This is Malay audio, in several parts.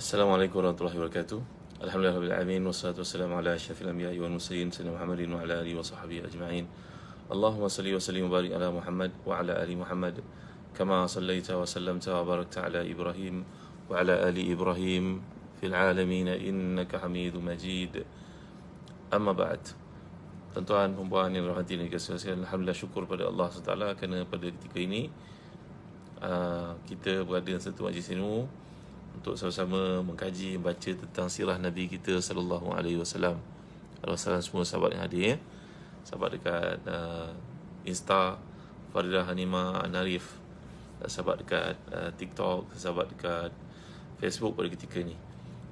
Assalamualaikum warahmatullahi wabarakatuh. Alhamdulillah rabbil alamin wassalatu wassalamu ala asyrafil anbiya'i wal mursalin sayyidina Muhammadin wa ala alihi wa sahbihi ajma'in. Allahumma salli wa sallim wa barik ala Muhammad wa ala ali Muhammad kama sallaita wa sallamta wa barakta ala Ibrahim wa ala ali Ibrahim fil alamin innaka Hamidum Majid. Amma ba'd. Tuan-tuan, puan-puan yang dirahmati dan dikasihi, alhamdulillah syukur pada Allah SWT kerana pada ketika ini kita berada dalam satu majlis ilmu untuk sama-sama mengkaji, membaca tentang sirah Nabi kita sallallahu alaihi wasallam. Alhamdulillah semua sahabat yang hadir, sahabat dekat Insta Faridah Hanima Narif, sahabat dekat TikTok, sahabat dekat Facebook pada ketika ni.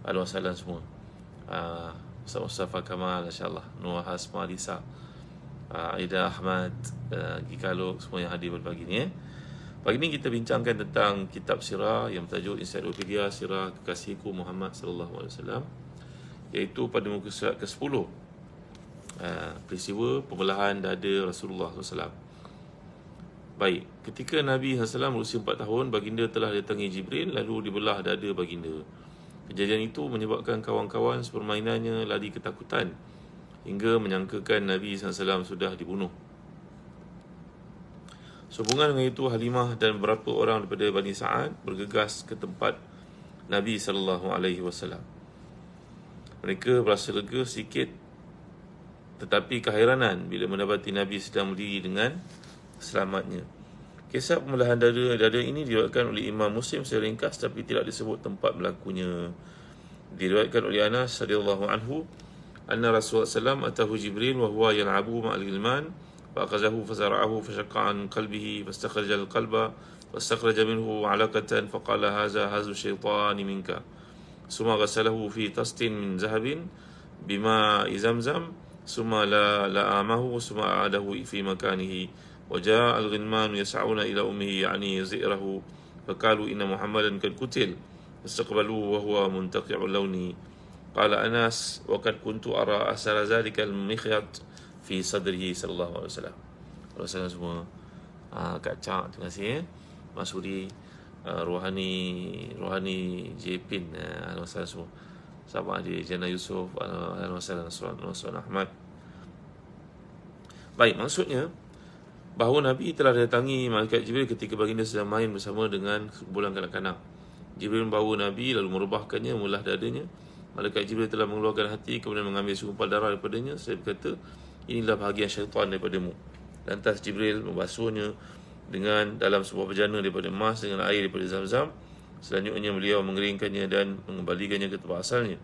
Alhamdulillah semua. Ustaz Mustafa Kamal, insya-Allah, Nur Hasma Lisa, Aida Ahmad, Gikaluk, semua yang hadir pada pagi ni. Pagi ini kita bincangkan tentang kitab sirah yang bertajuk Ensiklopedia Sirah Kekasihku Muhammad sallallahu alaihi wasallam, iaitu pada muka surat ke-10, peristiwa pembelahan dada Rasulullah SAW. Baik, ketika Nabi SAW berusia 4 tahun, baginda telah datangi Jibril lalu dibelah dada baginda. Kejadian itu menyebabkan kawan-kawan sepermainannya lari ketakutan hingga menyangkakan Nabi SAW sudah dibunuh. Sehubungan dengan itu, Halimah dan beberapa orang daripada Bani Sa'ad bergegas ke tempat Nabi SAW. Mereka berasa lega sedikit, tetapi keheranan bila mendapati Nabi sedang berdiri dengan selamatnya. Kisah pembelahan dada ini diriwayatkan oleh Imam Muslim secara ringkas, tapi tidak disebut tempat berlakunya. Diriwayatkan oleh Anas radhiyallahu anhu, anna Rasulullah SAW atahu Jibril wa huwa yal'abu ma'al ghilman فأخذه فزرعه فشق عن قلبه فاستخرج القلب واستخرج منه علقة فقال هذا هز الشيطان منك ثم غسله في طست من ذهب بماء زمزم ثم لآمه ثم أعاده في مكانه وجاء الغلمان يسعون إلى أمه يعني زئره فقالوا إن محمدا قد قتل فاستقبلوه وهو منتقع اللون. قال أنس وقد كنت أرى أثر ذلك المخيط fi sadrihi sallallahu alaihi wasallam. Rasulullah semua Kak Cak, terima kasih Mas Sudi, Rohani Jepin, Rasulullah semua. Sahabat di Jana Yusuf, Rasulullah Ahmad. Baik, maksudnya bahawa Nabi telah datangi malaikat Jibril ketika baginda sedang main bersama dengan kumpulan kanak-kanak. Jibril membawa Nabi lalu merubahkannya, memelah dadanya. Malaikat Jibril telah mengeluarkan hati, kemudian mengambil segumpal darah daripadanya. Saya berkata, inilah bahagian syaitan daripadamu. Lantas Jibril membasuhnya dengan dalam sebuah bejana daripada emas dengan air daripada Zam-Zam. Selanjutnya beliau mengeringkannya dan mengembalikannya ke tempat asalnya.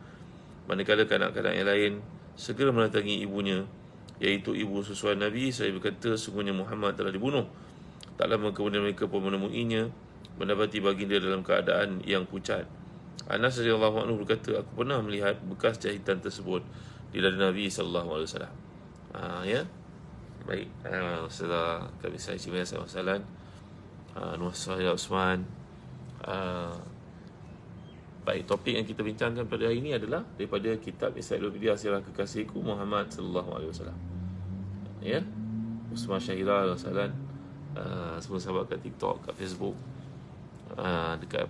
Manakala kanak-kanak yang lain segera mendatangi ibunya, iaitu ibu susuan Nabi, saya berkata, sungguhnya Muhammad telah dibunuh. Tak lama kemudian mereka pun menemuinya, mendapati baginda dalam keadaan yang pucat. Anas radhiyallahu anhu berkata, aku pernah melihat bekas jahitan tersebut di dada Nabi sallallahu alaihi wasallam. Ya. Baik, setelah kami saya cima salam Nur Sahih Osman. Baik, topik yang kita bincangkan pada hari ini adalah daripada kitab Ensiklopedia Sirah Kekasihku Muhammad sallallahu alaihi wasallam. Ya. Usman Syahira Rasalan, semua sahabat kat TikTok, kat Facebook, dekat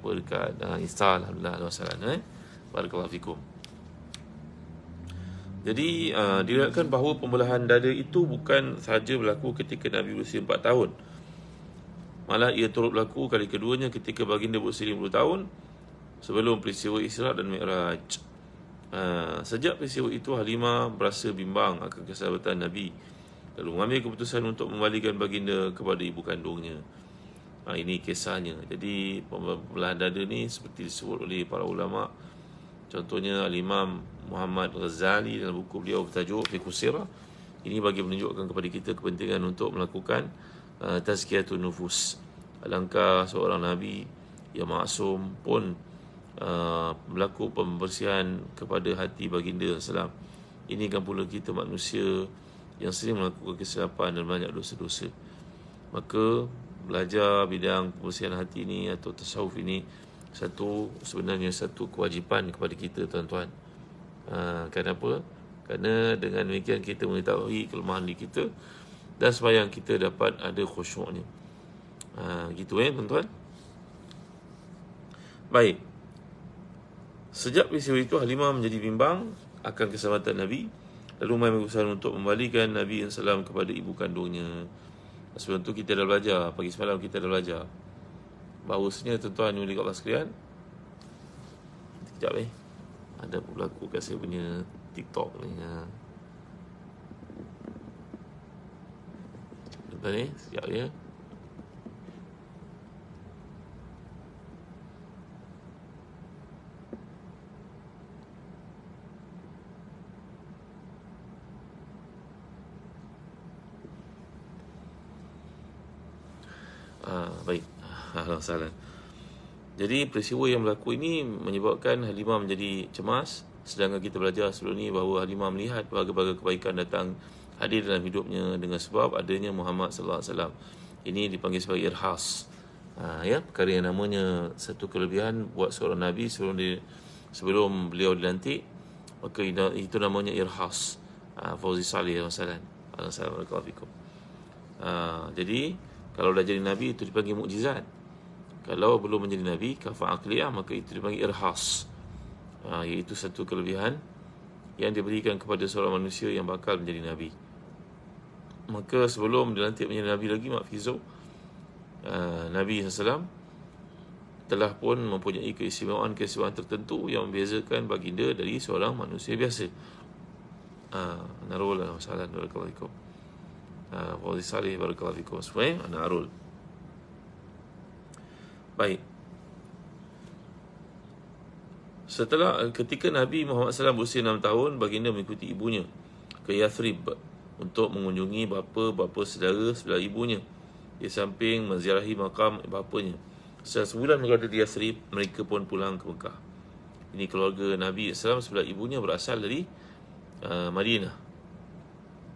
Insta, alhamdulillah wasallam. Barakallahu fikum. Jadi diriwayatkan bahawa pembelahan dada itu bukan sahaja berlaku ketika Nabi berusia 4 tahun. Malah ia turut berlaku kali keduanya ketika baginda berusia 50 tahun sebelum peristiwa Isra' dan Mi'raj. Sejak peristiwa itu, Halimah berasa bimbang akan kesahabatan Nabi, lalu mengambil keputusan untuk membalikan baginda kepada ibu kandungnya. Ini kisahnya. Jadi pembelahan dada ni seperti disebut oleh para ulama', contohnya Al-Imam Muhammad Ghazali dalam buku beliau bertajuk Fiqh Sirah. Ini bagi menunjukkan kepada kita kepentingan untuk melakukan tazkiyatun nufus. Alangkah seorang Nabi yang maksum pun melakukan pembersihan kepada hati baginda SAW. Ini kan pula kita manusia yang sering melakukan kesilapan dan banyak dosa-dosa. Maka belajar bidang pembersihan hati ini atau tasawuf ini sebenarnya satu kewajipan kepada kita, tuan-tuan. Kenapa? Kerana dengan demikian kita mengetahui kelemahan diri kita dan sembahyang kita dapat ada khusyuknya. Gitu tuan-tuan. Baik. Sejak peristiwa itu, Halimah menjadi bimbang akan keselamatan Nabi. Lalu Mai berusaha untuk membalikan Nabi SAW kepada ibu kandungnya. Sebelum tu kita dah belajar, pagi semalam kita dah belajar bahawasanya tuan-tuan yang mulia Allah sekalian. Sekejap ada berlaku kat saya punya TikTok ni. Tuan-tuan sekejap ya. Baik. Alhamdulillah. Jadi peristiwa yang berlaku ini menyebabkan Halimah menjadi cemas. Sedangkan kita belajar sebelum ni bahawa Halimah melihat berbagai-bagai kebaikan datang hadir dalam hidupnya dengan sebab adanya Muhammad sallallahu alaihi wasallam. Ini dipanggil sebagai irhas. Ya, perkara yang namanya satu kelebihan buat seorang nabi sebelum beliau dilantik, maka itu namanya irhas. Fauzi Salih Assalamualaikum. Jadi kalau dah jadi Nabi itu dipanggil mukjizat. Kalau belum menjadi Nabi, kafah akliyah, maka itu dipanggil irhas. Iaitu satu kelebihan yang diberikan kepada seorang manusia yang bakal menjadi Nabi. Maka sebelum dilantik menjadi Nabi lagi, Mak Fizo, Nabi SAW telah pun mempunyai keistimewaan tertentu yang membezakan baginda dari seorang manusia biasa. Narul Assalamualaikum. Fauzi Salih barakallahu fikum semua. Anak Arul. Baik. Setelah ketika Nabi Muhammad SAW berusia 6 tahun, baginda mengikuti ibunya ke Yathrib untuk mengunjungi bapa saudara sebelah ibunya di samping menziarahi makam bapanya. Setelah sebulan berada di Yathrib, mereka pun pulang ke Mekah. Ini keluarga Nabi SAW sebelah ibunya berasal dari Madinah.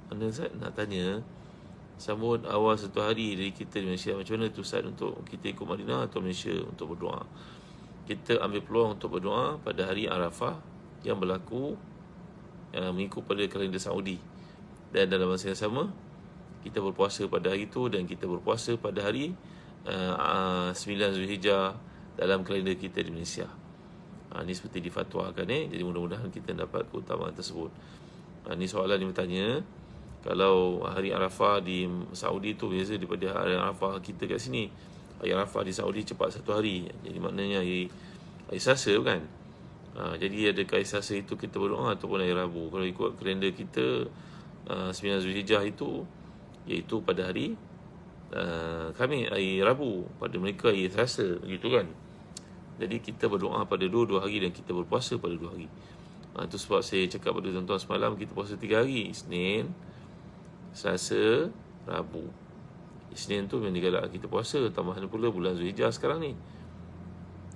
Anda Ustaz nak tanya, sambut awal satu hari dari kita di Malaysia, macam mana tu Ustaz untuk kita ikut Madinah atau Malaysia untuk berdoa? Kita ambil peluang untuk berdoa pada hari Arafah yang berlaku mengikut pada kalender Saudi. Dan dalam masa yang sama, kita berpuasa pada hari itu dan kita berpuasa pada hari 9 Zulhijjah dalam kalender kita di Malaysia. Ini seperti difatwakan jadi mudah-mudahan kita dapat keutamaan tersebut. Ini soalan yang bertanya, kalau hari Arafah di Saudi tu biasa daripada hari Arafah kita kat sini. Hari Arafah di Saudi cepat satu hari. Jadi maknanya hari Selasa kan. Jadi adakah hari Selasa itu kita berdoa ataupun hari Rabu? Kalau ikut kalender kita 9 Zulhijjah itu iaitu pada hari hari Rabu, pada mereka hari Selasa gitu kan. Jadi kita berdoa pada dua hari dan kita berpuasa pada 2 hari. Itu sebab saya cakap pada tuan-tuan semalam kita puasa 3 hari, Isnin, Selasa, Rabu. Isnin tu memang digalak kita puasa, tambahan pula bulan Zulhijjah sekarang ni.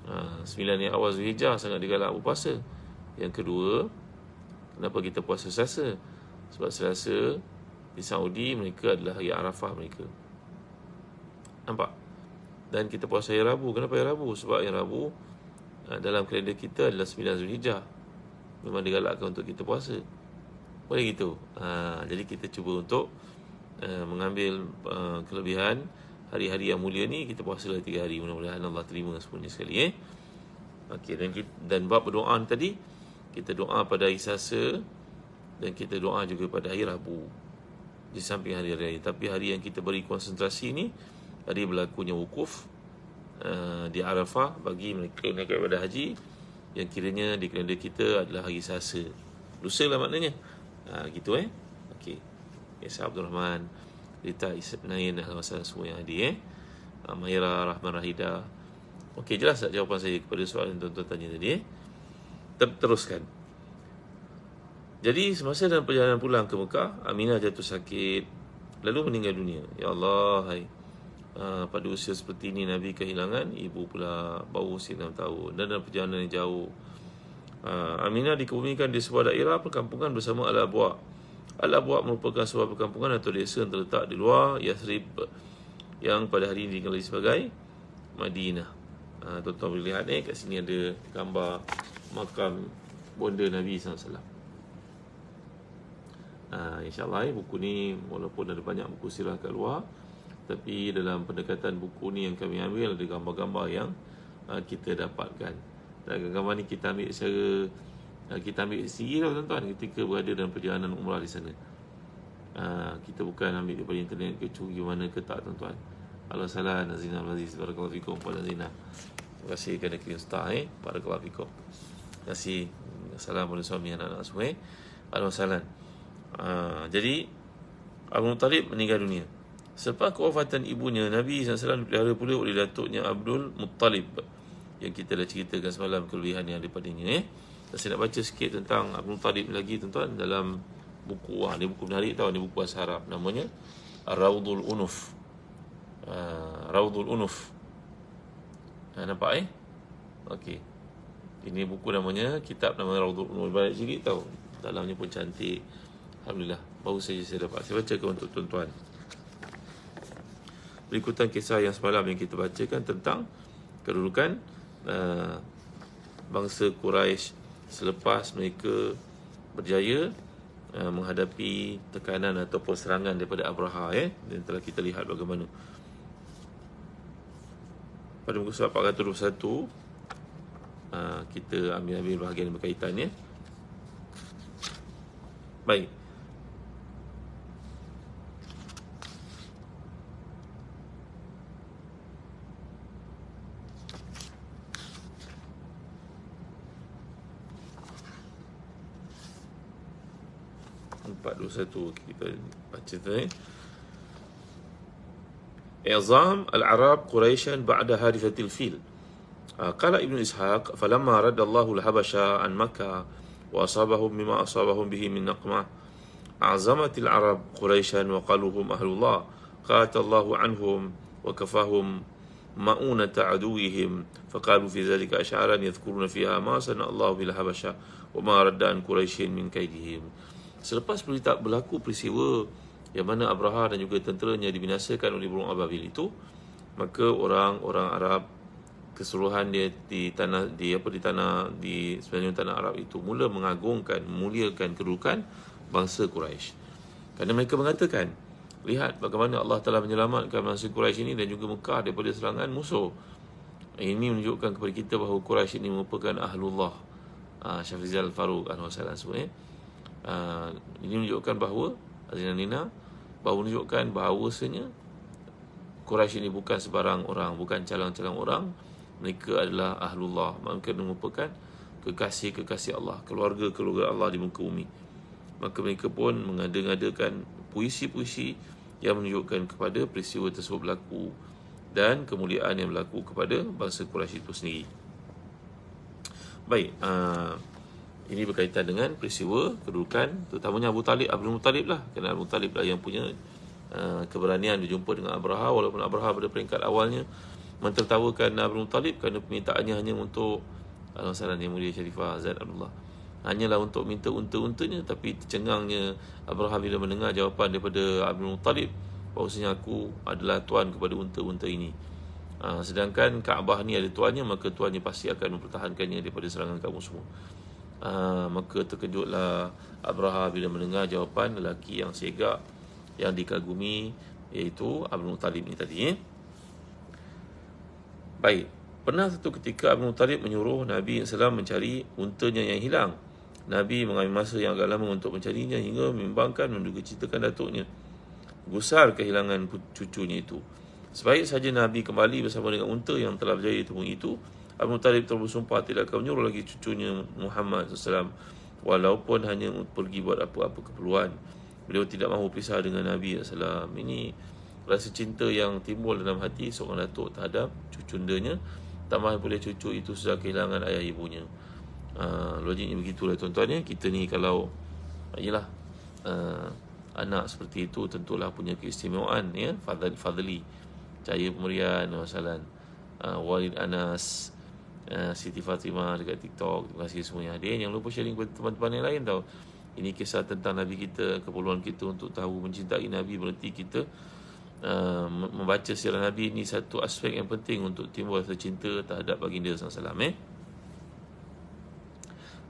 9 yang awal Zulhijjah sangat digalak berpuasa. Yang kedua, kenapa kita puasa Selasa? Sebab Selasa di Saudi mereka adalah hari Arafah mereka. Nampak? Dan kita puasa hari Rabu. Kenapa hari Rabu? Sebab hari Rabu dalam kalender kita adalah 9 Zulhijjah. Memang digalakkan untuk kita puasa. Boleh gitu. Jadi kita cuba untuk mengambil kelebihan hari-hari yang mulia ni. Kita puasa lah 3 hari. Mudah-mudahan Allah terima semuanya sekali. Okey, dan bab berdoa tadi, kita doa pada hari Selasa dan kita doa juga pada hari Rabu di samping hari raya. Tapi hari yang kita beri konsentrasi ni, hari berlakunya wukuf di Arafah bagi mereka yang naik ibadah haji, yang kiranya di kalender kita adalah hari Selasa. Lusa lah maknanya. Gitu Okey. Isa Abdul Rahman, Rita Isnain, Al-Masalah semua yang hadir Mahira Rahman Rahida. Okey, jelas tak jawapan saya kepada soalan yang tuan-tuan tanya tadi Teruskan. Jadi semasa dalam perjalanan pulang ke Mekah, Aminah jatuh sakit lalu meninggal dunia. Ya Allah, pada usia seperti ini Nabi kehilangan ibu pula, baru usia 6 tahun dan dalam perjalanan yang jauh. Aminah dikebumikan di sebuah daerah perkampungan bersama Al-Abwa. Al-Abwa merupakan sebuah perkampungan atau desa yang terletak di luar Yathrib yang pada hari ini dikenali sebagai Madinah. Tuan-tuan boleh lihat kat sini ada gambar makam bonda Nabi SAW. InsyaAllah buku ni walaupun ada banyak buku sirah kat luar, tapi dalam pendekatan buku ni yang kami ambil ada gambar-gambar yang kita dapatkan. Dan gambar ni kita ambil secara kita ambil sendiri tau tuan-tuan ketika berada dalam perjalanan umrah di sana. Kita bukan ambil daripada internet ke curi mana ke tak tuan-tuan. Allah salah Nazina Al-Aziz barakallahu fikum pada Nazina. Terima kasih kerana kirim star barakallahu fikum. Terima kasih. Assalamualaikum suami anak-anak semua Alhamdulillah. Jadi Abu Talib meninggal dunia. Selepas kewafatan ibunya, Nabi SAW dipelihara pula oleh datuknya Abdul Muttalib yang kita dah ceritakan semalam kelebihan yang daripadanya. Saya nak baca sikit tentang Abdul Muttalib lagi tuan-tuan dalam buku. Ni buku menarik tau, ni buku bahasa Arab. Namanya Raudhul Unuf. Raudhul Unuf. Nampak Okey. Ini buku namanya, kitab nama Raudhul Unuf. Banyak sikit tau. Dalamnya pun cantik. Alhamdulillah. Baru saja saya dapat. Saya bacakan untuk tuan-tuan. Berikutan kisah yang semalam yang kita bacakan tentang kedudukan bangsa Quraisy selepas mereka berjaya menghadapi tekanan ataupun serangan daripada Abraha dan telah kita lihat bagaimana pada muka surat 421 kita ambil bahagian berkaitannya. Baik. kita baca tadi. I'zam al-Arab Quraisyan ba'da hadithatil fil. Qala Ibn Ishaq, falamma radda Allahu al-Habasha an Makkah wa asabahum mimma asabahum bihi min naqmah, a'zamat al-Arab Quraisyan wa qaluhum ahlullah, qatallahu anhum wa kafahum ma'unata aduwihim, faqalu fi dhalika ash'aran yadhkuruna fiha ma sana Allahu bil Habasha wa ma radda an Quraisyin min kaidihim. Selepas berlaku peristiwa yang mana Abraha dan juga tenteranya dibinasakan oleh burung ababil itu, maka orang-orang Arab keseluruhan dia di sebenarnya tanah Arab itu mula mengagungkan, memuliakan kedudukan bangsa Quraisy. Kerana mereka mengatakan, lihat bagaimana Allah telah menyelamatkan bangsa Quraisy ini dan juga Mekah daripada serangan musuh. Ini menunjukkan kepada kita bahawa Quraisy ini merupakan ahlullah. Syafrizal Faruq Al-Wasalan semua ini menunjukkan bahawa Azina Nina menunjukkan bahawasanya Quraisy ini bukan sebarang orang, bukan calang-calang orang. Mereka adalah ahlullah, mereka merupakan kekasih-kekasih Allah, keluarga-keluarga Allah di muka bumi. Maka mereka pun mengadakan puisi-puisi yang menunjukkan kepada peristiwa tersebut berlaku dan kemuliaan yang berlaku kepada bangsa Quraisy itu sendiri. Baik, ini berkaitan dengan peristiwa kedudukan terutamanya Abdul Muttalib lah. Kerana Abdul Muttalib lah yang punya keberanian berjumpa dengan Abraha, walaupun Abraha pada peringkat awalnya mentertawakan Abdul Muttalib kerana permintaannya hanya untuk Al-Masalan yang mulia Syarifah Zaid Abdullah, hanyalah untuk minta unta-untanya. Tapi tercengangnya Abraha bila mendengar jawapan daripada Abdul Muttalib bahawasanya aku adalah tuan kepada unta-unta ini, sedangkan Kaabah ni ada tuannya, maka tuannya pasti akan mempertahankannya daripada serangan kamu semua. Maka terkejutlah Abraha bila mendengar jawapan lelaki yang segak, yang dikagumi, iaitu Abdul Muttalib ni tadi. Baik, pernah satu ketika Abdul Muttalib menyuruh Nabi SAW mencari untanya yang hilang. Nabi mengambil masa yang agak lama untuk mencarinya hingga membimbangkan, menduga citakan datuknya. Gusar kehilangan cucunya itu. Sebaik saja Nabi kembali bersama dengan unta yang telah berjaya ditemui itu, Abdul Muttalib terus bersumpah tidak akan menyuruh lagi cucunya Muhammad SAW, walaupun hanya pergi buat apa-apa keperluan. Beliau tidak mahu pisah dengan Nabi SAW. Ini rasa cinta yang timbul dalam hati seorang datuk terhadap cucundanya, tambah pula cucu itu sudah kehilangan ayah ibunya. Logiknya begitulah tuan-tuan. Kita ni kalau anak seperti itu tentulah punya keistimewaan, Fadli, Cahaya Pemberian, Masalan, Walid Anas, Siti Fatimah dekat TikTok. Terima kasih semuanya. Dia jangan lupa sharing kepada teman-teman yang lain tau. Ini kisah tentang Nabi kita, keperluan kita untuk tahu mencintai Nabi, berarti kita membaca sirah Nabi. Ini satu aspek yang penting untuk timbul rasa cinta terhadap baginda SAW.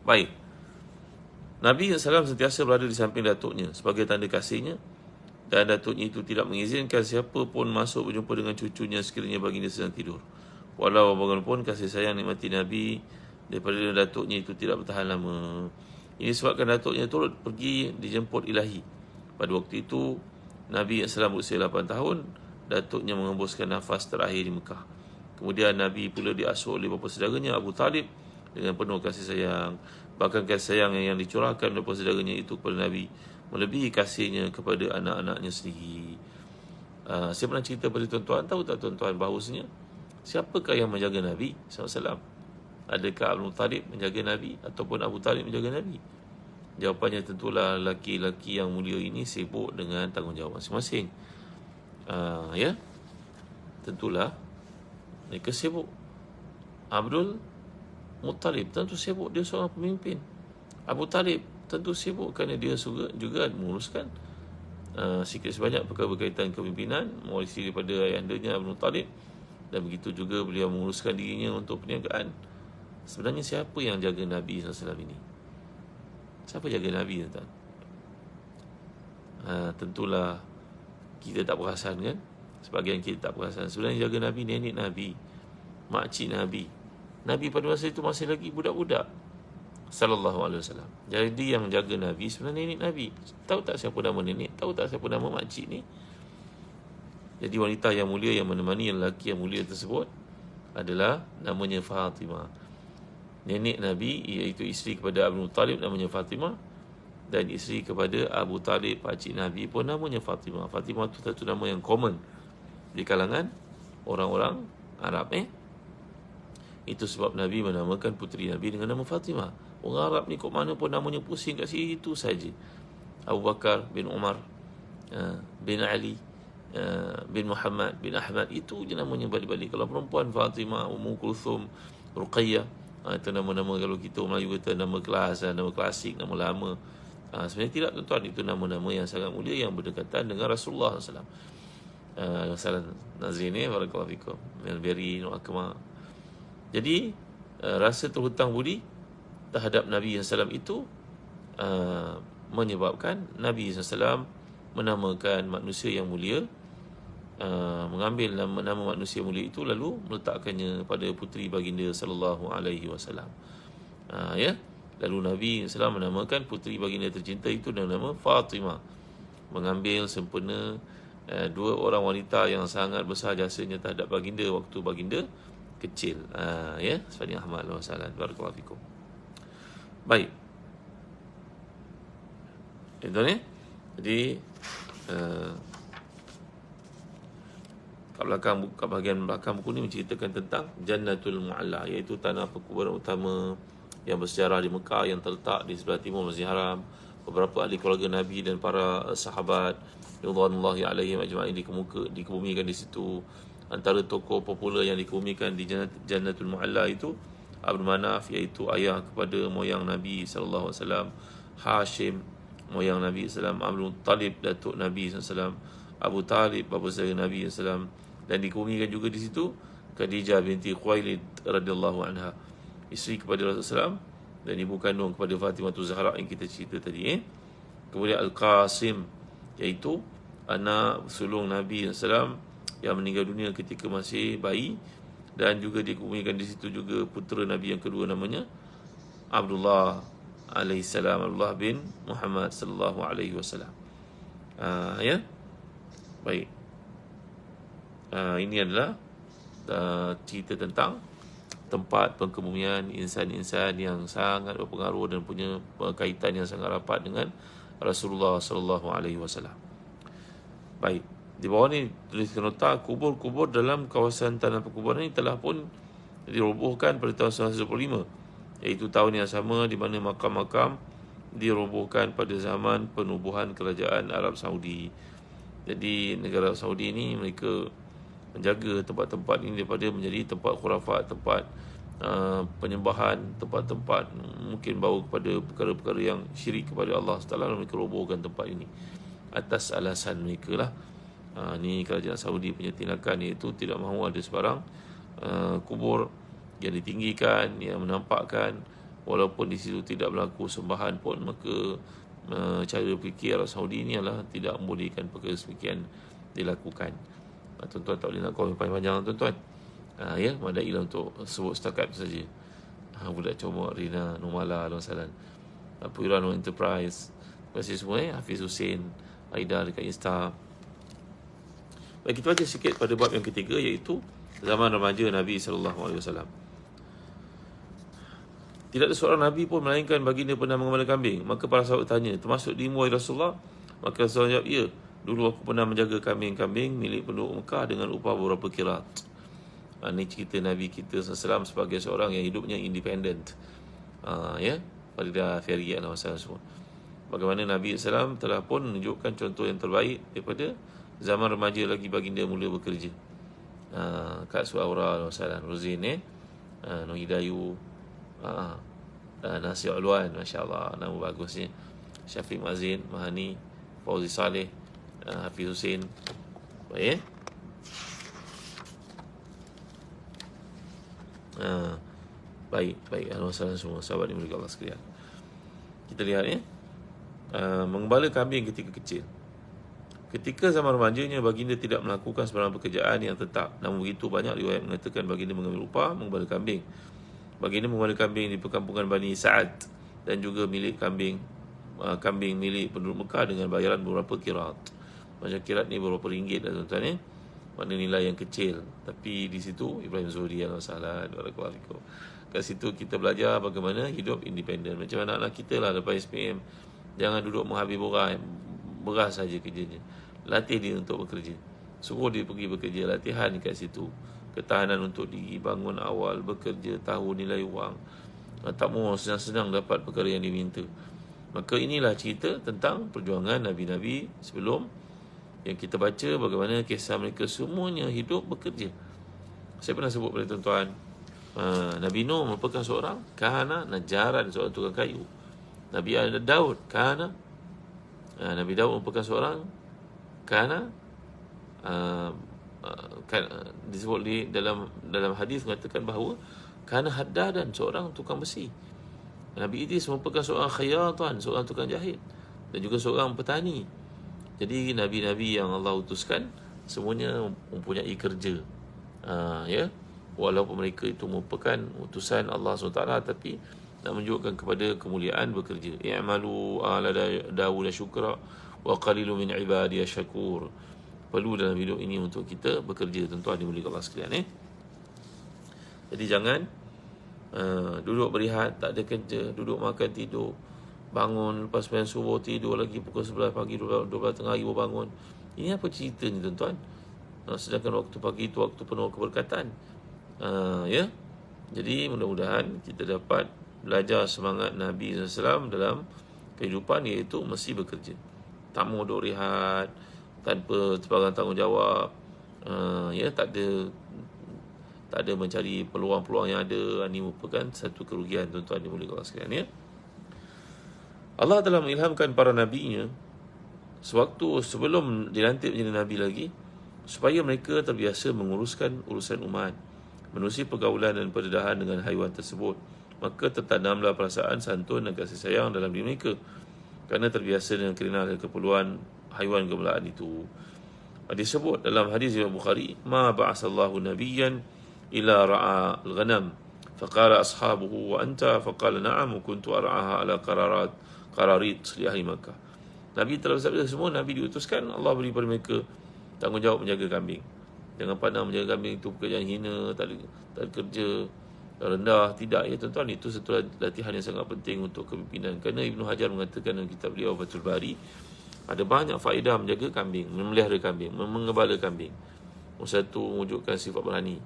Baik, Nabi SAW sentiasa berada di samping datuknya sebagai tanda kasihnya, dan datuknya itu tidak mengizinkan siapa pun masuk berjumpa dengan cucunya sekiranya baginda sedang tidur. Walau bagaimanapun kasih sayang nikmati Nabi daripada datuknya itu tidak bertahan lama. Ini sebabkan datuknya turut pergi dijemput ilahi. Pada waktu itu Nabi SAW berusia 8 tahun, datuknya mengembuskan nafas terakhir di Mekah. Kemudian Nabi pula diasuh oleh bapa saudaranya Abu Talib dengan penuh kasih sayang. Bahkan kasih sayang yang dicurahkan oleh bapa saudaranya itu kepada Nabi melebihi kasihnya kepada anak-anaknya sendiri. Saya pernah cerita pada tuan-tuan, tahu tak tuan-tuan bahawasanya siapakah yang menjaga Nabi SAW? Adakah Abu Talib menjaga Nabi ataupun Abu Talib menjaga Nabi? Jawapannya tentulah laki-laki yang mulia ini sibuk dengan tanggungjawab masing-masing. Ya, tentulah mereka sibuk. Abdul Muttalib tentu sibuk, dia seorang pemimpin. Abu Talib tentu sibuk kerana dia juga menguruskan sikit sebanyak perkara berkaitan kepimpinan, mewarisi daripada ayahandanya Abu Talib, dan begitu juga beliau menguruskan dirinya untuk perniagaan. Sebenarnya siapa yang jaga Nabi SAW ini? Siapa jaga Nabi, tuan? Tentulah kita tak perasan, kan? Sebagian kita tak perasan. Sebenarnya jaga Nabi, nenek Nabi, makcik Nabi. Nabi pada masa itu masih lagi budak-budak, sallallahu alaihi wasallam. Jadi yang jaga Nabi sebenarnya nenek Nabi. Tahu tak siapa nama nenek? Tahu tak siapa nama makcik ni? Jadi wanita yang mulia yang menemani lelaki yang mulia tersebut adalah namanya Fatimah. Nenek Nabi, iaitu isteri kepada Abu Talib, namanya Fatimah. Dan isteri kepada Abu Talib, pakcik Nabi pun namanya Fatimah. Fatimah itu satu nama yang common di kalangan orang-orang Arab. Itu sebab Nabi menamakan puteri Nabi dengan nama Fatimah. Orang Arab ni kok mana pun namanya pusing kat situ saja. Abu Bakar bin Umar, bin Ali, bin Muhammad, bin Ahmad, itu je namanya balik-balik. Kalau perempuan, Fatimah, Ummu Kulthum, Ruqayyah, itu nama-nama, kalau kita Melayu kata nama kelas, nama klasik, nama lama. Sebenarnya tidak, tuan-tuan. Itu nama-nama yang sangat mulia yang berdekatan dengan Rasulullah SAW. Salam Nazrin, barakallahu fikum, Melberry, Akmal. Jadi rasa terhutang budi terhadap Nabi SAW itu menyebabkan Nabi SAW menamakan manusia yang mulia, mengambil nama manusia mulia itu lalu meletakkannya pada puteri baginda sallallahu alaihi wasallam. Ya, lalu Nabi SAW menamakan puteri baginda tercinta itu dengan nama Fatimah, mengambil sempena dua orang wanita yang sangat besar jasanya terhadap baginda waktu baginda kecil. Ya, Sfani Ahmad SAW, barakallahu fikum. Baik, itu ni. Jadi kat bahagian belakang buku ni menceritakan tentang Jannatul Mu'alla, iaitu tanah perkuburan utama yang bersejarah di Mekah yang terletak di sebelah timur Masjidil Haram. Beberapa ahli keluarga Nabi dan para sahabat radhiyallahu alaihim ajma'in dikebumikan di situ. Antara tokoh popular yang dikebumikan di Jannatul Mu'alla itu Abdul Manaf, iaitu ayah kepada moyang Nabi sallallahu alaihi wasallam, Hashim moyang Nabi sallallahu alaihi wasallam, Abdul Talib datuk Nabi sallallahu alaihi wasallam, Abu Talib bapa saudara Nabi sallallahu alaihi wasallam, dan dikebumikan juga di situ Khadijah binti Khuwailid radhiyallahu anha, isteri kepada Rasulullah SAW dan ibu kandung kepada Fatimah Zahra yang kita cerita tadi. Kemudian Al-Qasim, iaitu anak sulung Nabi SAW yang meninggal dunia ketika masih bayi, dan juga dikebumikan di situ juga putera Nabi yang kedua namanya Abdullah alaihissalam, Abdullah bin Muhammad sallallahu alaihi wasallam. Ya, baik. Ini adalah cerita tentang tempat pengkebumian insan-insan yang sangat berpengaruh dan punya kaitan yang sangat rapat dengan Rasulullah sallallahu alaihi wasallam. Baik, di bawah ni tuliskan nota, kubur-kubur dalam kawasan tanah perkuburan ini telah pun dirobohkan pada tahun 1925, iaitu tahun yang sama di mana makam-makam dirobohkan pada zaman penubuhan kerajaan Arab Saudi. Jadi negara Saudi ini mereka menjaga tempat-tempat ini daripada menjadi tempat khurafat, tempat penyembahan, tempat-tempat mungkin bawa kepada perkara-perkara yang syirik kepada Allah Taala. Mereka robohkan tempat ini atas alasan mereka lah. Ni kerajaan Saudi punya tindakan, iaitu tidak mahu ada sebarang kubur yang ditinggikan, yang menampakkan walaupun di situ tidak berlaku sembahan pun. Maka cara fikir Arab Saudi ini adalah tidak membolehkan perkara sekian dilakukan. Tuan-tuan tak boleh nak komen panjang-panjang, tuan-tuan. Ya, madailah untuk sebut setakat saja. Budak Comok, Rina, Numala, Alhamdulillah, Puira, No Enterprise. Terima kasih semua, Hafiz Hussein, Aida dekat Insta. Baik, kita baca sikit pada bab yang ketiga, iaitu zaman remaja Nabi SAW. Tidak ada seorang Nabi pun melainkan baginda pernah mengembala kambing. Maka para sahabat tanya, termasuk dirimu wahai Rasulullah? Maka Rasulullah jawab, ya, dulu aku pernah menjaga kambing-kambing milik penduduk Mekah dengan upah beberapa kirat. Ini cerita Nabi kita SAW sebagai seorang yang hidupnya independen. Ya, pada Ferry masalah semua. Bagaimana Nabi SAW telah pun menunjukkan contoh yang terbaik daripada zaman remaja lagi baginda mula bekerja. Kak Suaura, Rozin, Noh Hidayu, Nasir Ulwan, Masya Allah, nama bagusnya. Syafiq Mazin, Mahani, Fauzi Saleh, Hafiz Hussein. Baik, baik. Alhamdulillah semua sahabat dimuliakan Allah sekalian. Kita lihat mengembala kambing ketika kecil. Ketika zaman remajanya, baginda tidak melakukan sebarang pekerjaan yang tetap. Namun begitu banyak riwayat mengatakan baginda mengambil upah mengembala kambing. Baginda mengembala kambing di perkampungan Bani Sa'ad dan juga milik kambing milik penduduk Mekah dengan bayaran beberapa kirat. Macam kirat ni beberapa ringgit dah tuan-tuan, makna nilai yang kecil. Tapi di situ Ibrahim Zuhri Alhamdulillah, kat situ kita belajar bagaimana hidup independen. Macam anak-anak kita lah lepas SPM, jangan duduk menghabis beras saja kerjanya. Latih dia untuk bekerja, suruh dia pergi bekerja, latihan kat situ. Ketahanan untuk diri, bangun awal, bekerja, tahu nilai wang. Tak mahu senang-senang dapat perkara yang diminta. Maka inilah cerita tentang perjuangan Nabi-Nabi sebelum, yang kita baca bagaimana kisah mereka semuanya hidup bekerja. Saya pernah sebut pada tuan-tuan, Nabi Nuh merupakan seorang najaran, seorang tukang kayu. Nabi Daud Nabi Daud merupakan seorang disebut di dalam hadis mengatakan bahawa haddadan, seorang tukang besi. Nabi Idris merupakan seorang khayatan, seorang tukang jahit, dan juga seorang petani. Jadi nabi-nabi yang Allah utuskan semuanya mempunyai kerja, ya, walaupun mereka itu merupakan utusan Allah SWT, tapi nak menunjukkan kepada kemuliaan bekerja. I'malu ala Dawud syukra wa qalilun min ibadiy syakur. Perlu dalam hidup ini untuk kita bekerja, tuan-tuan dimuliakan Allah sekalian. Jadi jangan duduk berehat, tak ada kerja, duduk makan tidur, bangun lepas sembahyang subuh tidur lagi pukul 11 pagi, 12 tengah hari baru bangun. Ini apa cerita ni tuan-tuan? Sedangkan waktu pagi itu waktu penuh keberkatan. Ya. Jadi mudah-mudahan kita dapat belajar semangat Nabi SAW dalam kehidupan, iaitu mesti bekerja. Tak mau duduk rehat tanpa sebarang tanggungjawab. Ya, tak ada mencari peluang-peluang yang ada. Ini merupakan satu kerugian, tuan-tuan dimuliakan Allah sekalian, ya. Allah telah mengilhamkan para nabinya sewaktu sebelum dilantik menjadi nabi lagi, supaya mereka terbiasa menguruskan urusan umat, menerusi pergaulan dan perdedahan dengan haiwan tersebut. Maka tertanamlah perasaan santun dan kasih sayang dalam diri mereka, kerana terbiasa dengan kenal dan keperluan haiwan gemlaan itu. Disebut dalam hadis Imam Bukhari, ma ba'asallahu nabiyyan ila ra'a al-ghanam faqala ashabuhu wa anta faqala na'am kuntu ar'aha ala qararit li ahli Makkah. Nabi telah bersabda, semua Nabi diutuskan Allah beri pada mereka tanggungjawab menjaga kambing. Jangan pandang menjaga kambing itu pekerjaan hina, tak ada kerja, rendah. Tidak, ya tuan-tuan, itu satu latihan yang sangat penting untuk kepimpinan. Kerana Ibnu Hajar mengatakan dalam kitab beliau Fathul Bari, ada banyak faedah menjaga kambing, memelihara kambing, mengembala kambing. Satu, mewujudkan sifat berani.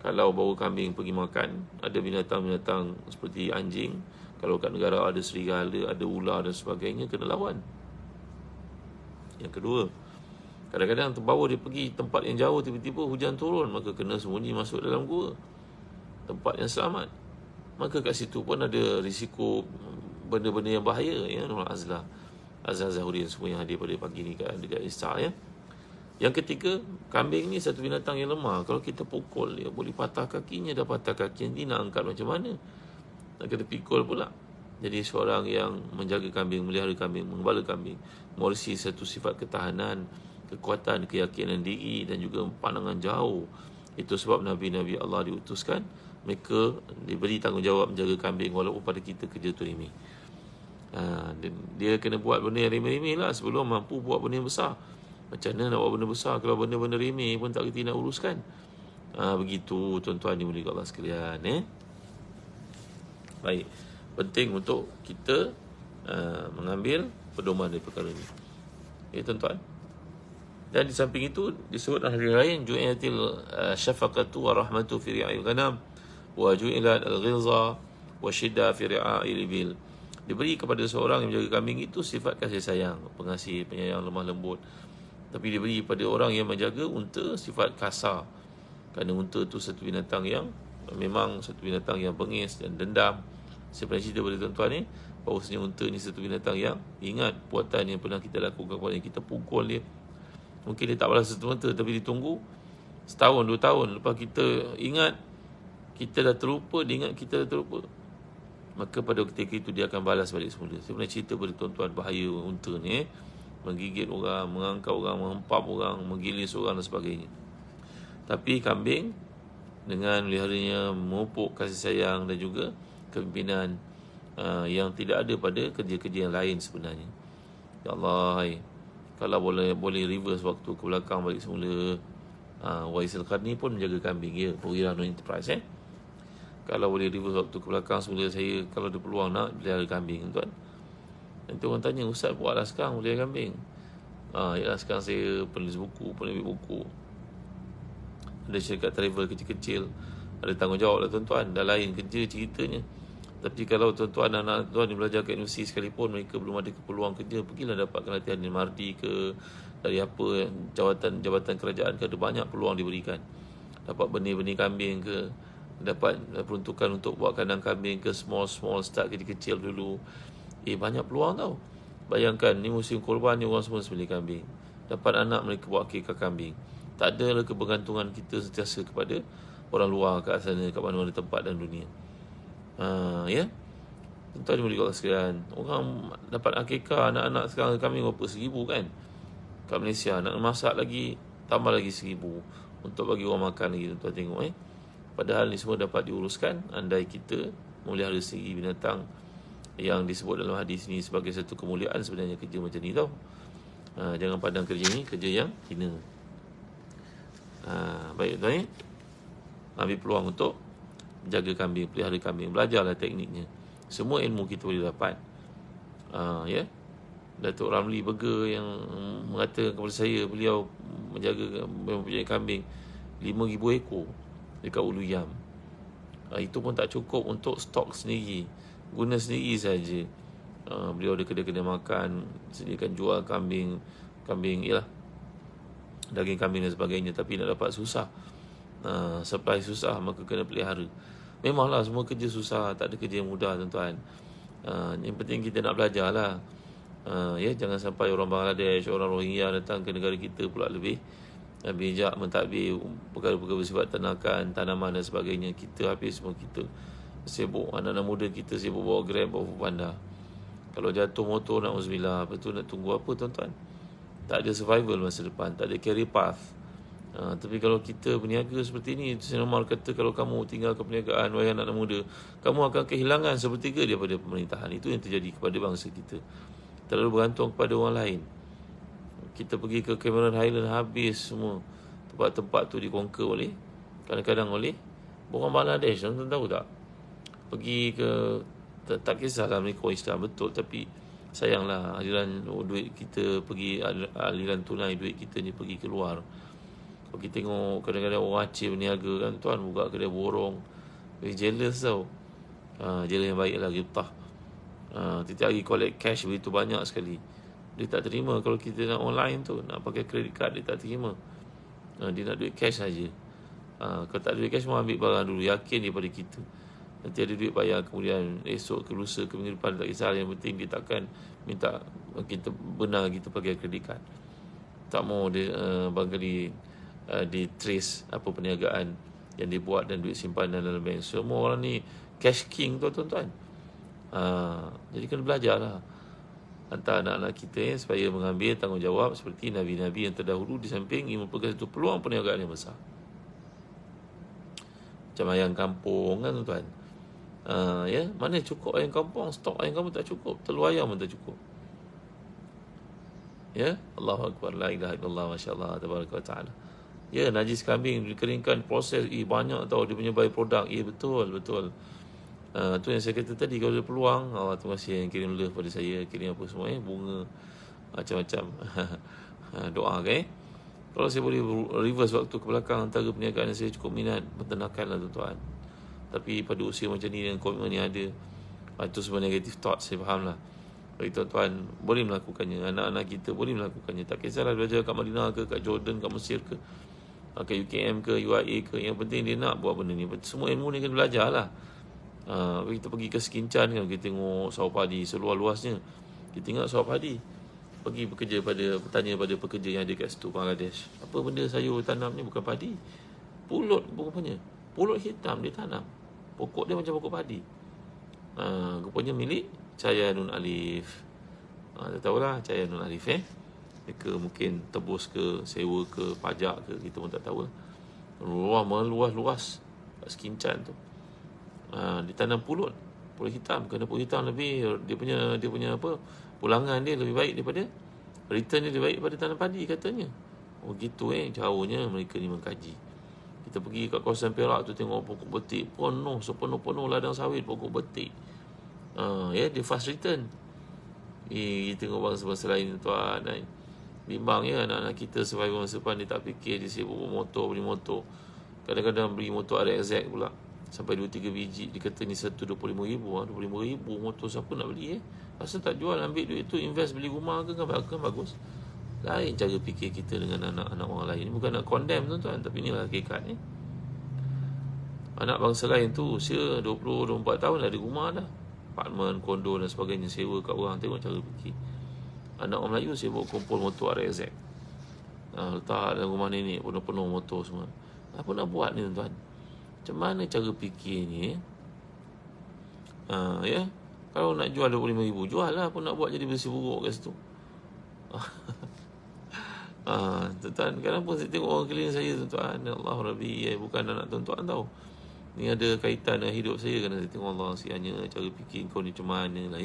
Kalau bawa kambing pergi makan, ada binatang-binatang seperti anjing, kalau kat negara ada serigala, ada ular dan sebagainya, kena lawan. Yang kedua, kadang-kadang terbawa dia pergi tempat yang jauh, tiba-tiba hujan turun, maka kena sembunyi masuk dalam gua, tempat yang selamat. Maka kat situ pun ada risiko benda-benda yang bahaya, ya. Nur Azlah Zahurin semua yang hadir pada pagi ni dekat Insta, ya. Yang ketiga, kambing ni satu binatang yang lemah. Kalau kita pukul dia, boleh patah kakinya. Dah patah kaki, nanti nak angkat macam mana? Nak kena pikul pula. Jadi seorang yang menjaga kambing, melihara kambing, mengembala kambing, mewarisi satu sifat ketahanan, kekuatan, keyakinan diri dan juga pandangan jauh. Itu sebab Nabi-Nabi Allah diutuskan mereka diberi tanggungjawab menjaga kambing walaupun pada kita kerja tu remeh. Dia kena buat benda yang remeh-remeh lah sebelum mampu buat benda yang besar. Macam mana nak buat benda besar kalau benda-banda remeh pun tak kerti nak uruskan. Begitu tuan-tuan dimulai Allah sekalian. Baik, penting untuk kita mengambil pedoman dari perkara ini. Ya tuan-tuan. Dan di samping itu disebut dalam hadis lain, ju'ilatil syafaqatu wa rahmatu fi ri'a'il ghanam wa ju'ilat al-ghilza wa shidda fi ri'a'il ibil. Diberi kepada seorang yang menjaga kambing itu sifat kasih sayang, pengasih, penyayang, lemah lembut. Tapi diberi kepada orang yang menjaga unta sifat kasar. Kerana unta itu satu binatang yang memang satu binatang yang bengis dan dendam. Saya pernah cerita kepada tuan-tuan ni, bahawasanya unta ni satu binatang yang ingat perbuatan yang pernah kita lakukan kepada kita, pukul dia. Mungkin dia tak balas serta-merta, tapi ditunggu setahun, 2 tahun. Lepas kita ingat, kita dah terlupa, dia ingat kita dah terlupa. Maka pada ketika itu dia akan balas balik semula. Saya pernah cerita kepada tuan-tuan bahaya unta ni, menggigit orang, mengangkat orang, menghempap orang, menggilis orang dan sebagainya. Tapi kambing dengan meliharanya memupuk kasih sayang dan juga kepimpinan yang tidak ada pada kerja-kerja yang lain sebenarnya. Ya Allah, kalau boleh reverse waktu ke belakang balik semula, Wais Al-Qarni pun menjaga kambing, ya, Perwira Enterprise. Kalau boleh reverse waktu ke belakang semula, saya kalau ada peluang nak pelihara kambing, tuan. Nanti orang tanya, Ustaz buatlah sekarang pelihara kambing. Yalah, sekarang saya penulis buku, penerbit buku, ada syarikat travel kecil-kecil, ada tanggungjawab lah tuan-tuan. Dah lain kerja ceritanya. Tapi kalau tuan-tuan dan anak tuan yang belajar kat universiti sekalipun, mereka belum ada peluang kerja, pergilah dapatkan latihan di Mardi ke, dari apa, jabatan kerajaan ke, ada banyak peluang diberikan. Dapat benih-benih kambing ke, dapat peruntukan untuk buat kandang kambing ke, small start kecil-kecil dulu. Banyak peluang tau. Bayangkan ni musim korban ni, orang semua sembelih kambing. Dapat anak, mereka buat akikah kambing. Tak ada kebergantungan kita sentiasa kepada orang luar kat sana, kat mana-mana tempat dalam dunia. Ya, tuan-tuan boleh kata sekalian, orang dapat akikah anak-anak sekarang kambing berapa, 1,000 kan kat Malaysia. Nak masak lagi, tambah lagi 1,000 untuk bagi orang makan lagi. Tuan-tuan tengok padahal ni semua dapat diuruskan andai kita memelihara sendiri binatang yang disebut dalam hadis ni sebagai satu kemuliaan. Sebenarnya kerja macam ni tau. Jangan pandang kerja ni kerja yang hina. Baik tuan, ambil peluang untuk jaga kambing, pelihara kambing, belajarlah tekniknya. Semua ilmu kita boleh dapat. Ya, Datuk Ramli Burger yang mengatakan kepada saya, beliau mempunyai kambing 5,000 ekor dekat Ulu Yam. Itu pun tak cukup untuk stok sendiri, guna sendiri saja. Beliau ada kedai-kedai makan, sediakan jual kambing, ialah daging kambing dan sebagainya. Tapi nak dapat susah, supply susah, maka kena pelihara. Memanglah semua kerja susah, tak ada kerja yang mudah tuan-tuan. Yang penting kita nak belajar lah. Ya, jangan sampai orang Bangladesh, orang Rohingya datang ke negara kita pula lebih bijak mentadbir perkara-perkara bersifat ternakan, tanaman dan sebagainya. Kita habis semua, kita sibuk, anak-anak muda kita sibuk bawa Grab, bawa Foodpanda. Kalau jatuh motor, na'udzubillah, lepas tu nak tunggu apa tuan-tuan? Tak ada survival masa depan, tak ada career path. Tapi kalau kita berniaga seperti ini, Sayyidina Umar kata, kalau kamu tinggalkan perniagaan, wahai anak muda, kamu akan kehilangan sepertiga daripada pemerintahan. Itu yang terjadi kepada bangsa kita. Terlalu bergantung kepada orang lain. Kita pergi ke Cameron Highland, habis semua. Tempat-tempat tu dikonquer kadang-kadang oleh orang Bangladesh. Tuan-tuan tahu tak? Pergi ke, tak kisahlah mereka Islam betul, tapi sayanglah aliran duit kita pergi, aliran tunai duit kita ni pergi keluar. Kalau kita tengok kadang-kadang orang Aceh berniaga kan tuan, buka kedai borong, jealous tau. Jealous yang baik lah, getah. Tiap hari collect cash begitu banyak sekali. Dia tak terima kalau kita nak online tu, nak pakai credit card, dia tak terima. Dia nak duit cash saja. Kalau tak ada duit cash, mau ambil barang dulu, yakin dia pada kita. Nanti ada duit bayar, kemudian esok ke lusa ke minggu depan, tak kisah. Yang penting dia takkan minta kita benar kita pakai credit card. Tak mau dia barangkali di trace apa perniagaan yang dibuat dan duit simpanan dalam bank. Semua orang ni cash king tuan-tuan. Jadi kena belajarlah hantar anak-anak kita supaya mengambil tanggungjawab seperti Nabi-Nabi yang terdahulu, di samping ia merupakan satu peluang perniagaan yang besar. Macam ayam kampung kan tuan-tuan. Ya, mana cukup ayam kampung, stok ayam kampung tak cukup, telur ayam pun tak cukup. Ya, Allahu Akbar, la ilaha illallah, masya-Allah, tabaraka wa taala. Ya, najis kambing dikeringkan, proses, banyak tau dia punya by-product. Ya, betul, betul. Tu yang saya kata tadi, kalau ada peluang, terima kasih yang kirim love pada saya, kirim apa semua, bunga, macam-macam. Doa, okay? Kalau saya boleh reverse waktu ke belakang, antara perniagaan yang saya cukup minat, peternakan lah tuan-tuan. Tapi pada usia macam ni, yang komitmen yang ada, itu sebenarnya negative thought, saya faham lah. Jadi tuan-tuan boleh melakukannya, anak-anak kita boleh melakukannya. Tak kisahlah belajar kat Madinah ke, kat Jordan, kat Mesir ke, kat UKM ke, UIA ke. Yang penting dia nak buat benda ni. Semua ilmu ni kena belajar lah. Kita pergi ke Sekincan kan, kita tengok sawah padi seluas-luasnya. Kita tengok sawah padi, pergi bertanya pada pekerja yang ada kat situ, Bangladesh, apa benda sayur tanam ni? Bukan padi, pulut rupanya. Pulut hitam dia tanam, pokok dia macam pokok padi. Rupanya milik Cahaya Nun Alif. Tak tahulah Cahaya Nun Alif mereka mungkin tebus ke, sewa ke, pajak ke, kita pun tak tahu. Meluas-luas kat Sekincan tu. Ditanam pulut hitam. Kerana pulut hitam lebih, dia punya apa, pulangan dia lebih baik daripada, return dia lebih baik daripada tanam padi katanya. Gitu jauhnya mereka ni mengkaji. Kita pergi kat kawasan Perak tu, tengok pokok betik penuh, sepenuh-penuh ladang sawit pokok betik. Dia fast return. Kita tengok bangsa-bangsa lain tuan. Bimbang anak-anak kita survival masa depan, dia tak fikir, dia sibuk beli motor. Kadang-kadang beli motor RX pula, sampai 2-3 biji. Dia kata ni satu 25,000. 25,000 motor siapa nak beli Asal tak jual, ambil duit tu invest beli rumah ke, kan bagus. Lain cara fikir kita dengan anak-anak orang lain. Ini bukan nak condemn tuan-tuan, tapi inilah hakikat Anak bangsa lain tu usia 20-24 tahun dah ada rumah dah, apartmen, kondo dan sebagainya, sewa kat orang. Tengok cara fikir. Anak orang Melayu sibuk kumpul motor RX, letak dalam rumah nenek, penuh-penuh motor semua. Apa nak buat ni tuan-tuan? Macam mana cara fikir ni? Kalau nak jual 25,000, jual lah. Apa nak buat jadi bersih buruk kat situ? Tuan-tuan, kadang pun saya tengok orang keliling saya tuan-tuan, Allah Rabbi, bukan anak tuan-tuan tau. Ni ada kaitan dengan hidup saya. Kerana saya tengok Allah sianya, cara fikir kau ni macam mana lah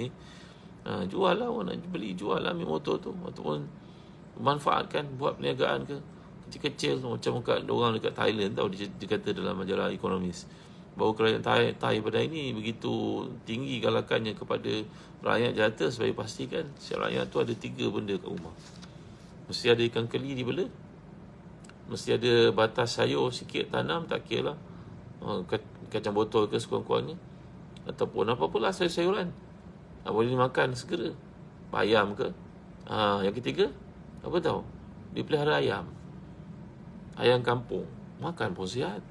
jual lah, orang nak beli, jual lah, ambil motor tu. Ataupun manfaatkan, buat perniagaan ke, kecil-kecil. Macam orang dekat Thailand tau, dia kata dalam majalah Economist, bahawa kerajaan Thai pada ini begitu tinggi galakannya kepada rakyat jelata, supaya pastikan si rakyat tu ada 3 benda kat rumah. Mesti ada ikan keli dibela, mesti ada batas sayur sikit tanam, tak kira lah, kacang botol ke sekurang-kurangnya, ataupun apa-apalah sayur-sayuran boleh dimakan segera. Ayam ke. Yang ketiga, apa tahu? Dia pelihara ayam kampung, makan pun sihat.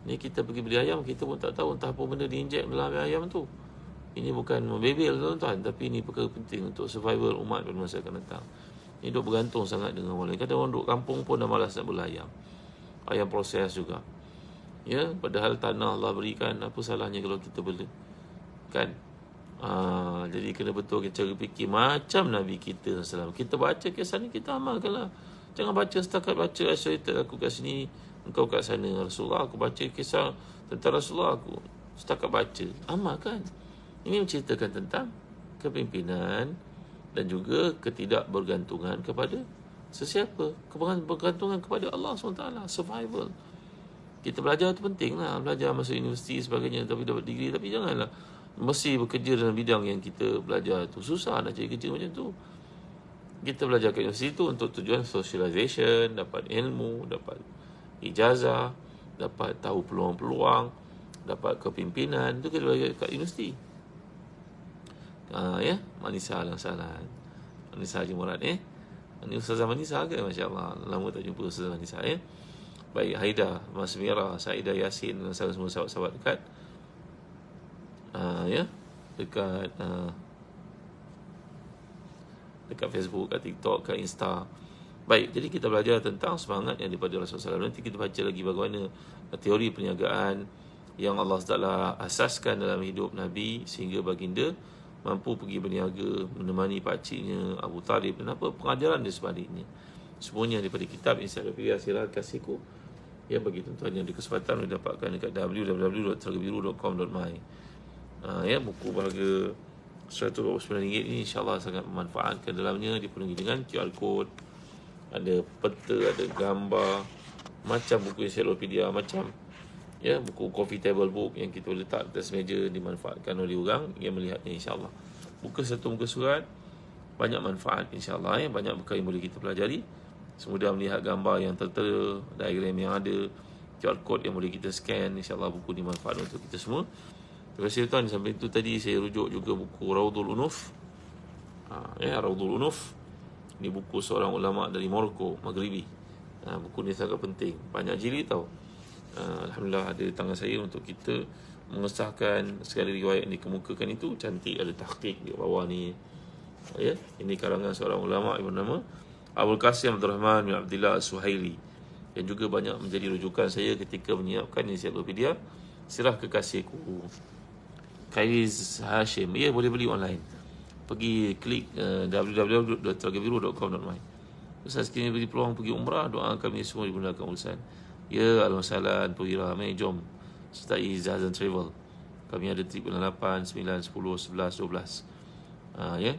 Ni kita pergi beli ayam, kita pun tak tahu entah apa benda diinjek dalam ayam tu. Ini bukan membebel tuan-tuan, tapi ini perkara penting untuk survival umat pada masa akan datang. Ini duk bergantung sangat dengan orang lain. Kadang orang duk kampung pun dah malas nak beli ayam proses juga. Padahal tanah Allah berikan, apa salahnya kalau kita bela, kan? Jadi kena betul cara fikir macam Nabi kita SAW. Kita baca kisah ni, kita amalkanlah. Jangan baca setakat baca isolated, aku kat sini, engkau kat sana. Rasulullah, aku baca kisah tentang Rasulullah, aku setakat baca. Amalkan. Ini menceritakan tentang kepimpinan dan juga ketidakbergantungan kepada sesiapa, bergantungan kepada Allah SWT. Survival. Kita belajar tu penting lah, belajar masuk universiti sebagainya, tapi dapat degree. Tapi janganlah mesti bekerja dalam bidang yang kita belajar tu. Susah nak cari kerja macam tu. Kita belajar kat universiti tu untuk tujuan socialization, dapat ilmu, dapat ijazah, dapat tahu peluang-peluang, dapat kepimpinan. Tu kita belajar kat universiti. Manisa Langsalan, Manisa Haji Murad Ini Ustazah Manisa ke? Masya Allah, lama tak jumpa Ustazah Manisa Baik, Haida, Mas Mira, Saidah Yasin dan semua sahabat-sahabat dekat dekat Facebook, kat TikTok, kat Insta. Baik, jadi kita belajar tentang semangat yang daripada Rasulullah SAW. Nanti kita baca lagi bagaimana teori perniagaan yang Allah SWT asaskan dalam hidup Nabi, sehingga baginda mampu pergi berniaga, menemani pakciknya Abu Talib, dan apa pengajaran dia sebaliknya. Semuanya daripada kitab Ensiklopedia Sirah Kasihku, Ya, bagi tuan-tuan yang ada kesempatan boleh dapatkan dekat www.telaga-biru.com.my. Ya, buku berharga RM129 ni insyaAllah sangat memanfaatkan. Dalamnya dipenuhi dengan QR code, ada peta, ada gambar, macam buku ensiklopedia, macam ya buku coffee table book yang kita letak atas meja, dimanfaatkan oleh orang yang melihatnya insyaAllah. Buka satu muka surat, banyak manfaat insyaAllah. Banyak perkara yang boleh kita pelajari. Semudah melihat gambar yang tertera, diagram yang ada, QR code yang boleh kita scan. InsyaAllah buku ni manfaat untuk kita semua. Terima kasih tuan. Sampai itu tadi saya rujuk juga buku Rawdul Unuf. Rawdul Unuf. Ini buku seorang ulama dari Morocco, Maghribi. Buku ni sangat penting. Banyak jilid tau. Alhamdulillah ada di tangan saya untuk kita mengesahkan segala riwayat yang dikemukakan itu. Cantik, ada tahqiq di bawah ni. Ya, ini karangan seorang ulama yang bernama Abdul Qasim Abdul Rahman bin Abdullah As-Suhaili, yang juga banyak menjadi rujukan saya ketika menyiapkan ensiklopedia Sirah Kekasihku. Khairiz Hashim. Ya, boleh beli online. Pergi klik www.telaga-biru.com.my. Ustaz, sekiranya beri peluang pergi umrah, doa kami semua dimudahkan urusan. Ya, alhamdulillah, Puira, jom sertai Zahzan Travel. Kami ada trip bulan 8, 9, 10, 11, 12. Ya,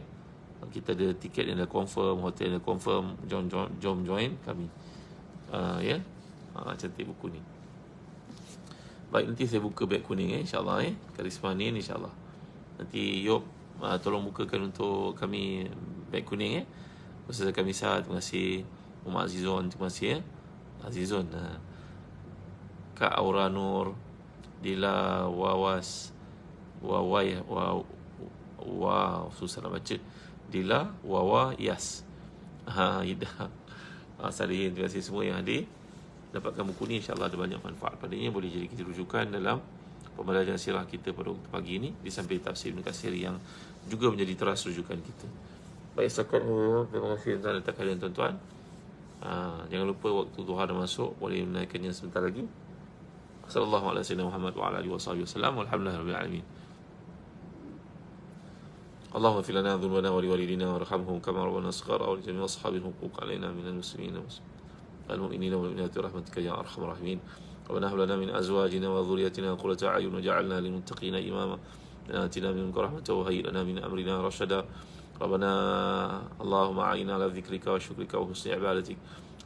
kita ada tiket yang dah confirm, hotel yang dah confirm. Jom join kami. Ya, cantik buku ni. Baik, nanti saya buka beg kuning insyaAllah. Karisma ni insyaAllah. Nanti Yop tolong bukakan untuk kami beg kuning. Ustaz kami sah, terima kasih. Umar Azizon, terima kasih Azizon. Kak Aura Nur, Dila Wawas, Wawai, wow, susah nak baca. Dila Wawa Yas, Ida, Salihin. Terima kasih semua yang hadir. Dapatkan buku ni, insyaAllah ada banyak manfaat padanya. Boleh jadi kita rujukan dalam pembelajaran sirah kita pada waktu pagi ini, di samping tafsir Ibn Katsir yang juga menjadi teras rujukan kita. Baik, setakat terima kasih tuan dan kalian tuan-tuan. Jangan lupa waktu duha dah masuk, boleh menaikkannya sebentar lagi. Sallallahu alaihi Muhammad wa ala alihi wasallam. Walhamdulillahirabbil alamin. اللهم اغفر لنا ذنوبنا ولوالدينا وارحمهم كما ربنا صغارا ولجميع اصحاب الحقوق علينا من المسلمين والمؤمنين والمؤمنات برحمتك يا ارحم الراحمين. ربنا هب لنا من ازواجنا وذريتنا قرة اعين واجعلنا للمتقين اماما. آتنا منك رحمة وهيئ لنا من امرنا رشدا. ربنا اللهم اعنا على ذكرك وشكرك وحسن عبادتك.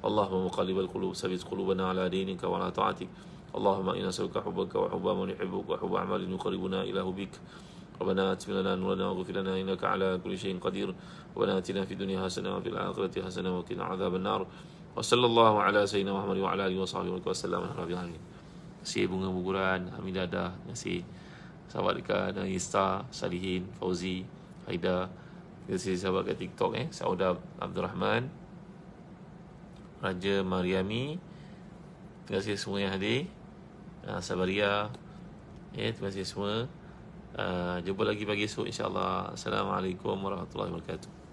اللهم مقلب القلوب ثبت قلوبنا على دينك وعلى طاعتك. اللهم انا نسألك حبك وحب من يحبك وحب اعمال يقربنا الى بك. ربنا اتم لنا نورنا واغفر لنا انك على كل شيء قدير. ربنا اتنا في الدنيا حسنه وفي الاخره حسنه وقنا عذاب النار. وصلى الله على سيدنا محمد وعلى اله وصحبه وسلم. Kasih bunga buburan, Hamidadah, kasih sahabat dekat Nista, Salihin, Fauzi, Haida. Kasih sahabat kat TikTok Sauda Abdul Rahman, Raja Mariami. Terima kasih semua yang hadir. Sabaria. Terima kasih semua. Jumpa lagi pagi esok insyaAllah. Assalamualaikum warahmatullahi wabarakatuh.